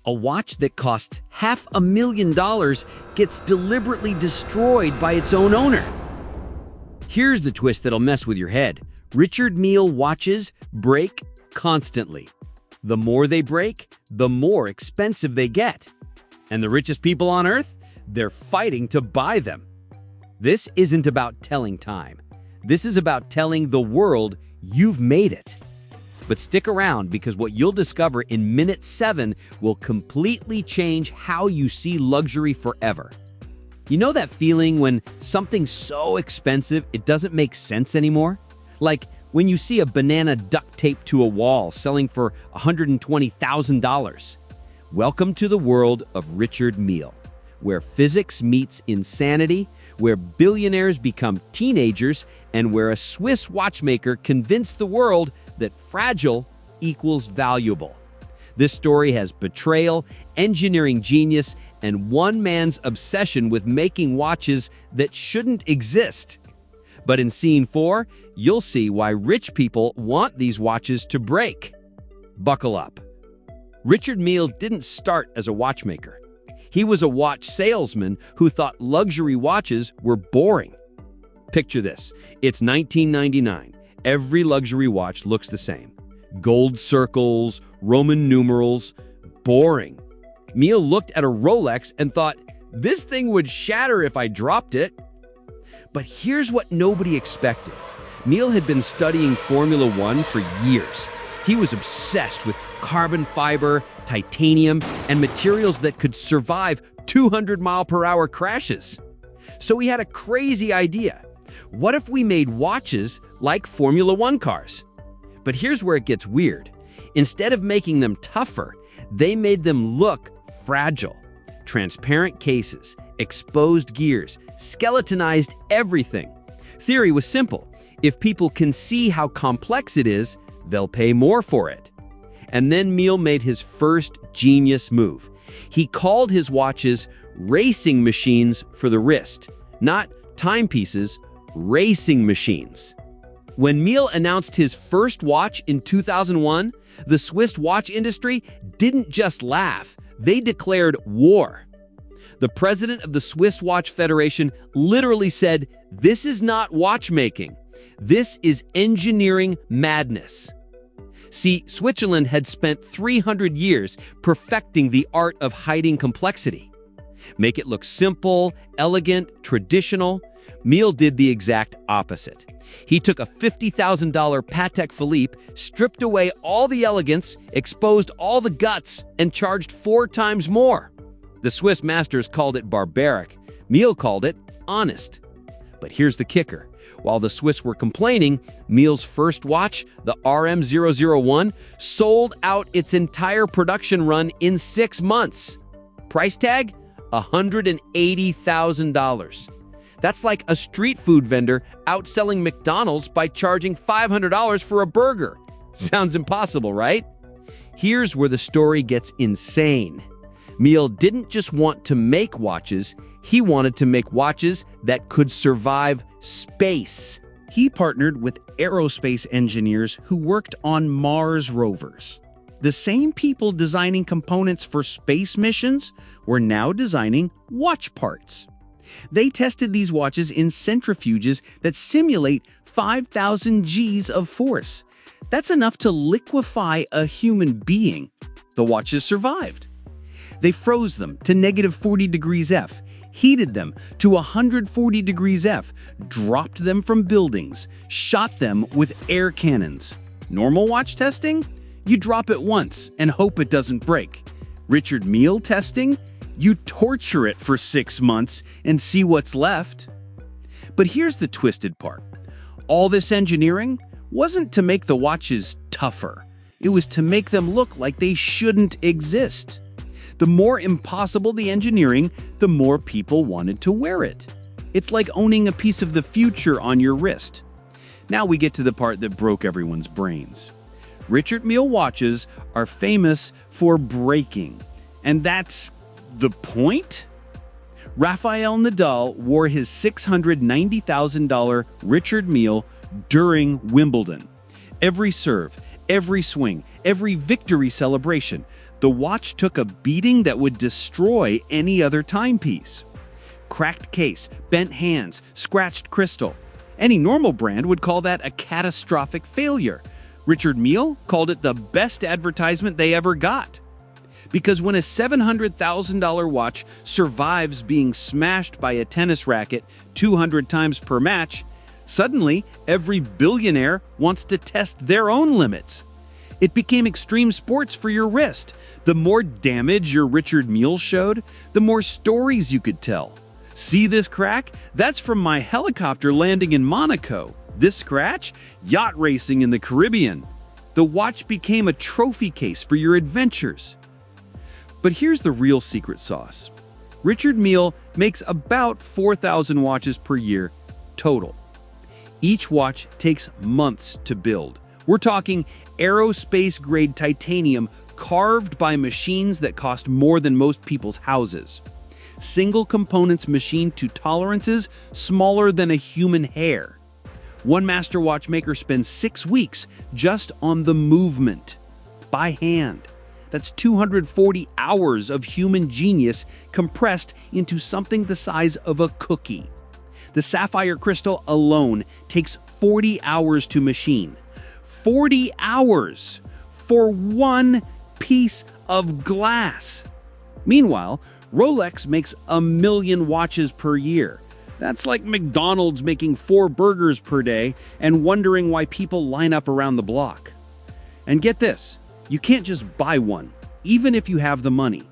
A watch that costs $500,000 gets deliberately destroyed by its own owner. Here's the twist that'll mess with your head. Richard Mille watches break constantly. The more they break, the more expensive they get. And the richest people on Earth, they're fighting to buy them. This isn't about telling time. This is about telling the world you've made it. But stick around, because what you'll discover in minute 7 will completely change how you see luxury forever. You know that feeling when something's so expensive it doesn't make sense anymore? Like when you see a banana duct taped to a wall selling for $120,000. Welcome to the world of Richard Mille, where physics meets insanity, where billionaires become teenagers, and where a Swiss watchmaker convinced the world that fragile equals valuable. This story has betrayal, engineering genius, and one man's obsession with making watches that shouldn't exist. But in Scene 4, you'll see why rich people want these watches to break. Buckle up. Richard Mille didn't start as a watchmaker. He was a watch salesman who thought luxury watches were boring. Picture this. It's 1999. Every luxury watch looks the same. Gold circles, Roman numerals, boring. Mille looked at a Rolex and thought, this thing would shatter if I dropped it. But here's what nobody expected. Mille had been studying Formula One for years. He was obsessed with carbon fiber, titanium, and materials that could survive 200-mile-per-hour crashes. So he had a crazy idea. What if we made watches like Formula One cars? But here's where it gets weird. Instead of making them tougher, they made them look fragile. Transparent cases, exposed gears, skeletonized everything. Theory was simple. If people can see how complex it is, they'll pay more for it. And then Mille made his first genius move. He called his watches racing machines for the wrist, not timepieces, racing machines. When Mille announced his first watch in 2001, the Swiss watch industry didn't just laugh, they declared war. The president of the Swiss Watch Federation literally said, "This is not watchmaking. This is engineering madness." See, Switzerland had spent 300 years perfecting the art of hiding complexity. Make it look simple, elegant, traditional. Mille did the exact opposite. He took a $50,000 Patek Philippe, stripped away all the elegance, exposed all the guts, and charged 4 times more. The Swiss masters called it barbaric. Mille called it honest. But here's the kicker. While the Swiss were complaining, Mille's first watch, the RM001, sold out its entire production run in 6 months. Price tag? $180,000. That's like a street food vendor outselling McDonald's by charging $500 for a burger. Sounds impossible, right? Here's where the story gets insane. Mille didn't just want to make watches, he wanted to make watches that could survive space. He partnered with aerospace engineers who worked on Mars rovers. The same people designing components for space missions were now designing watch parts. They tested these watches in centrifuges that simulate 5,000 Gs of force. That's enough to liquefy a human being. The watches survived. They froze them to -40 degrees F, heated them to 140 degrees F, dropped them from buildings, shot them with air cannons. Normal watch testing? You drop it once and hope it doesn't break. Richard Mille testing? You torture it for 6 months and see what's left. But here's the twisted part. All this engineering wasn't to make the watches tougher. It was to make them look like they shouldn't exist. The more impossible the engineering, the more people wanted to wear it. It's like owning a piece of the future on your wrist. Now we get to the part that broke everyone's brains. Richard Mille watches are famous for breaking. And that's the point? Rafael Nadal wore his $690,000 Richard Mille during Wimbledon. Every serve, every swing, every victory celebration, The watch took a beating that would destroy any other timepiece. Cracked case, bent hands, scratched crystal. Any normal brand would call that a catastrophic failure. Richard Mille called it the best advertisement they ever got. Because when a $700,000 watch survives being smashed by a tennis racket 200 times per match, suddenly every billionaire wants to test their own limits. It became extreme sports for your wrist. The more damage your Richard Mille showed, the more stories you could tell. See this crack? That's from my helicopter landing in Monaco. This scratch? Yacht racing in the Caribbean. The watch became a trophy case for your adventures. But here's the real secret sauce. Richard Mille makes about 4,000 watches per year total. Each watch takes months to build. We're talking aerospace-grade titanium carved by machines that cost more than most people's houses. Single components machined to tolerances smaller than a human hair. One master watchmaker spends 6 weeks just on the movement, by hand. That's 240 hours of human genius compressed into something the size of a cookie. The sapphire crystal alone takes 40 hours to machine. 40 hours for one piece of glass. Meanwhile, Rolex makes 1 million watches per year. That's like McDonald's making 4 burgers per day and wondering why people line up around the block. And get this, you can't just buy one, even if you have the money.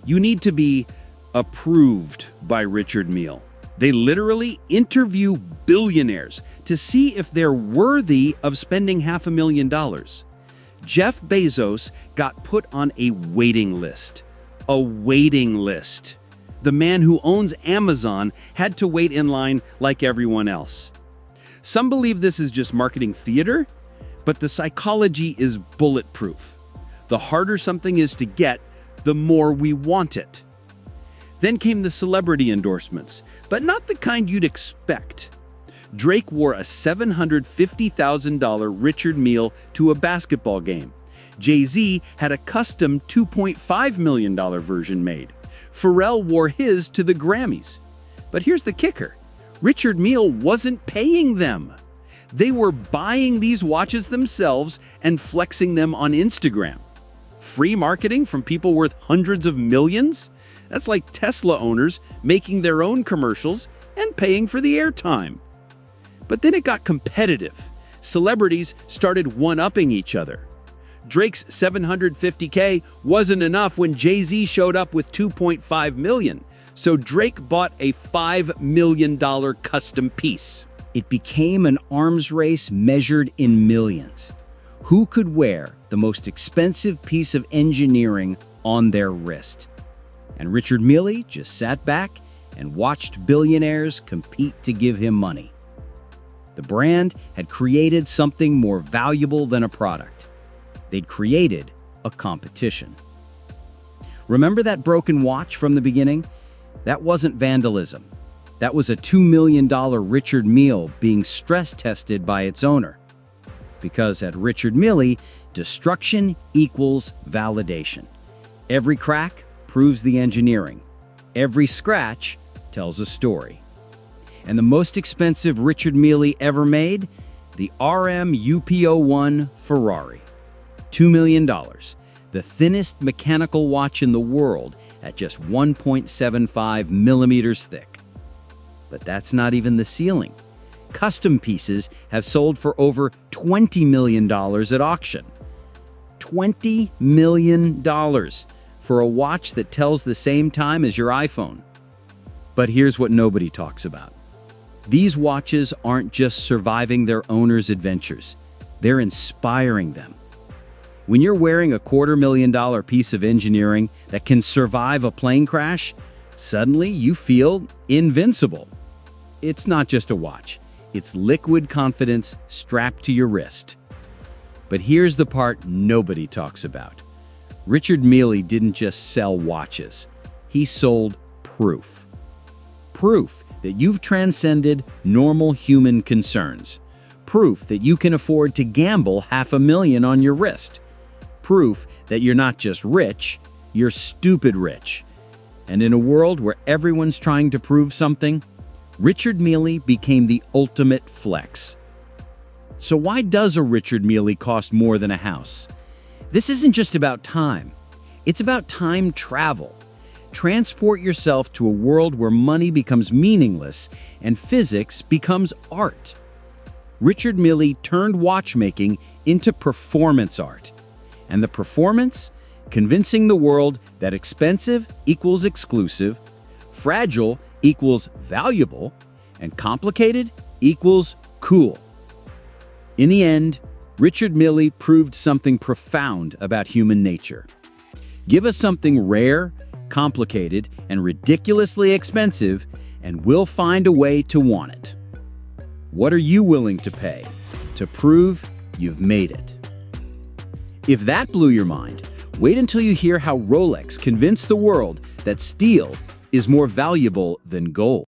You need to be approved by Richard Mille. They literally interview billionaires to see if they're worthy of spending $500,000. Jeff Bezos got put on a waiting list. A waiting list. The man who owns Amazon had to wait in line like everyone else. Some believe this is just marketing theater, but the psychology is bulletproof. The harder something is to get, the more we want it. Then came the celebrity endorsements, but not the kind you'd expect. Drake wore a $750,000 Richard Mille to a basketball game. Jay-Z had a custom $2.5 million version made. Pharrell wore his to the Grammys. But here's the kicker. Richard Mille wasn't paying them. They were buying these watches themselves and flexing them on Instagram. Free marketing from people worth hundreds of millions? That's like Tesla owners making their own commercials and paying for the airtime. But then it got competitive. Celebrities started one-upping each other. Drake's $750K wasn't enough when Jay-Z showed up with $2.5 million, so Drake bought a $5 million custom piece. It became an arms race measured in millions. Who could wear the most expensive piece of engineering on their wrist? And Richard Mille just sat back and watched billionaires compete to give him money. The brand had created something more valuable than a product. They'd created a competition. Remember that broken watch from the beginning? That wasn't vandalism. That was a $2 million Richard Mille being stress tested by its owner. Because at Richard Mille, destruction equals validation. Every crack proves the engineering. Every scratch tells a story. And the most expensive Richard Mille ever made? The RM UP01 Ferrari. $2 million. The thinnest mechanical watch in the world at just 1.75 millimeters thick. But that's not even the ceiling. Custom pieces have sold for over $20 million at auction. $20 million for a watch that tells the same time as your iPhone. But here's what nobody talks about. These watches aren't just surviving their owners' adventures. They're inspiring them. When you're wearing a $250,000 piece of engineering that can survive a plane crash, suddenly you feel invincible. It's not just a watch. It's liquid confidence strapped to your wrist. But here's the part nobody talks about. Richard Mille didn't just sell watches. He sold proof. Proof that you've transcended normal human concerns. Proof that you can afford to gamble $500,000 on your wrist. proof that you're not just rich, you're stupid rich. And in a world where everyone's trying to prove something, Richard Mille became the ultimate flex. So why does a Richard Mille cost more than a house? This isn't just about time. It's about time travel. Transport yourself to a world where money becomes meaningless and physics becomes art. Richard Mille turned watchmaking into performance art. And the performance? Convincing the world that expensive equals exclusive, fragile equals valuable, and complicated equals cool. In the end, Richard Mille proved something profound about human nature. Give us something rare, complicated, and ridiculously expensive, and we'll find a way to want it. What are you willing to pay to prove you've made it? If that blew your mind, wait until you hear how Rolex convinced the world that steel is more valuable than gold.